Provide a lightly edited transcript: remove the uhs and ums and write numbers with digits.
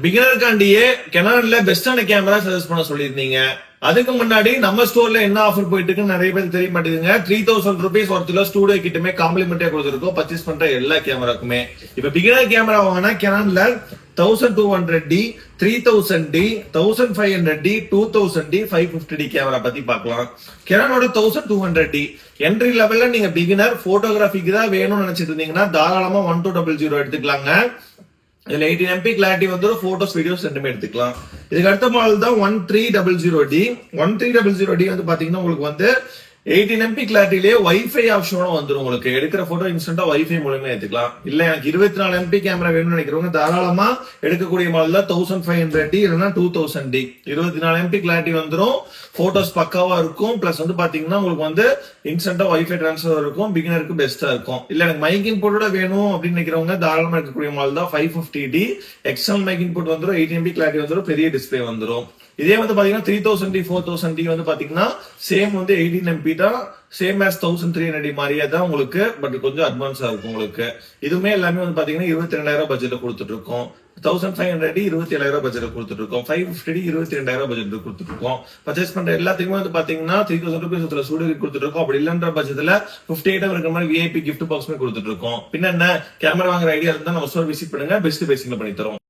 பிகினருக்காண்டியே கெனான்ல பெஸ்டான camera suggest பண்ண சொல்லியிருந்தீங்க. அதுக்கு முன்னாடி நம்ம ஸ்டோர்ல என்ன ஆஃபர் போயிட்டு இருக்குன்னு நிறைய பேர் தெரிய மாட்டேங்குங்க. 3000 rupees ஒருத்தர் ஸ்டூடியோ கிட்டமே காம்ப்ளிமெண்டா கொடுத்துருக்கோம் பர்ச்சேஸ் பண்ற எல்லா கேமராக்குமே. இப்ப பிகினர் கேமரா வாங்கினா கெனான்ல 1200D, 3000D, 1500D, 2000D, 550D camera பத்தி பார்க்கலாம். கெனானோட 1200D என்ட்ரி லெவல்ல நீங்க பிகினர் போட்டோகிராஃபிக்கு தான் வேணும்னு நினைச்சிட்டு இருந்தீங்கன்னா தாராளமா 1200 எடுத்துக்கலாங்க. இதுல 18MP கிளாரிட்டி வந்துடும், போட்டோஸ் வீடியோஸ் ரெண்டுமே எடுத்துக்கலாம். இதுக்கு அடுத்த மாடல் தான் 1300D. 1300D வந்து பாத்தீங்கன்னா உங்களுக்கு வந்து 18MP கிளாரிட்டிலேயே வைஃபை ஆப்ஷனும் வந்துடும். உங்களுக்கு எடுக்கிற போட்டோ இன்ஸ்டன்டா வைஃபை மூலமா எடுத்துக்கலாம். இல்ல எனக்கு 24MP கேமரா வேணும்னு நினைக்கிறவங்க தாராளமா எடுக்கக்கூடிய மாடல் தான் 1500D இல்லைன்னா 2000D. 24MP கிளாரிட்டி வந்துடும், போட்டோஸ் பக்காவா இருக்கும். பிளஸ் வந்து பாத்தீங்கன்னா உங்களுக்கு வந்து இன்ஸ்டன்டா வைஃபை டிரான்ஸ்ஃபர் இருக்கும். பிகினருக்கு பெஸ்டா இருக்கும். இல்ல எனக்கு மைக் இன்புட்டோட வேணும் அப்படின்னு நினைக்கிறவங்க தாராளமா எடுக்கக்கூடிய மாடல் தான் 550D. எக்ஸ்டர்னல் மைக் இன்புட் வந்துடும், 18MP கிளாரிட்டி வந்துடும், பெரிய டிஸ்பிளே வந்துடும். இதே வந்து பாத்தீங்கன்னா 3000D 4000D வந்து பாத்தீங்கன்னா சேம் வந்து 18MP தான், சேம் ஆஸ் 1300D மாதிரியே தான் உங்களுக்கு, பட் கொஞ்சம் அட்வான்ஸா இருக்கும் உங்களுக்கு. இதுவுமே எல்லாமே வந்து பாத்தீங்கன்னா 22,000 பட்ஜெட்ல கொடுத்துட்டு இருக்கோம். 1500D 27,000 பட்ஜெட்ல கொடுத்துட்டு இருக்கோம். 550D 22,000 பட்ஜெட்ல கொடுத்துட்டு இருக்கோம். பர்ச்சேஸ் பண்ற எல்லாத்துக்குமே வந்து பாத்தீங்கன்னா 3000 rupees ஸ்டூடியோ கொடுத்துட்டு இருக்கோம். அப்படி இல்லன்ற பட்ஜெட்ல 50 ஐட்டம் இருக்கிற மாதிரி VIP கிஃப்ட் பாக்ஸ்மே கொடுத்துட்டு இருக்கோம். பின்ன என்ன, கேமரா வாங்குற ஐடியா இருந்தா நம்ம ஸ்டோர் விசிட் பண்ணுங்க, பெஸ்ட் பேசிங்ல பண்ணி தரோம்.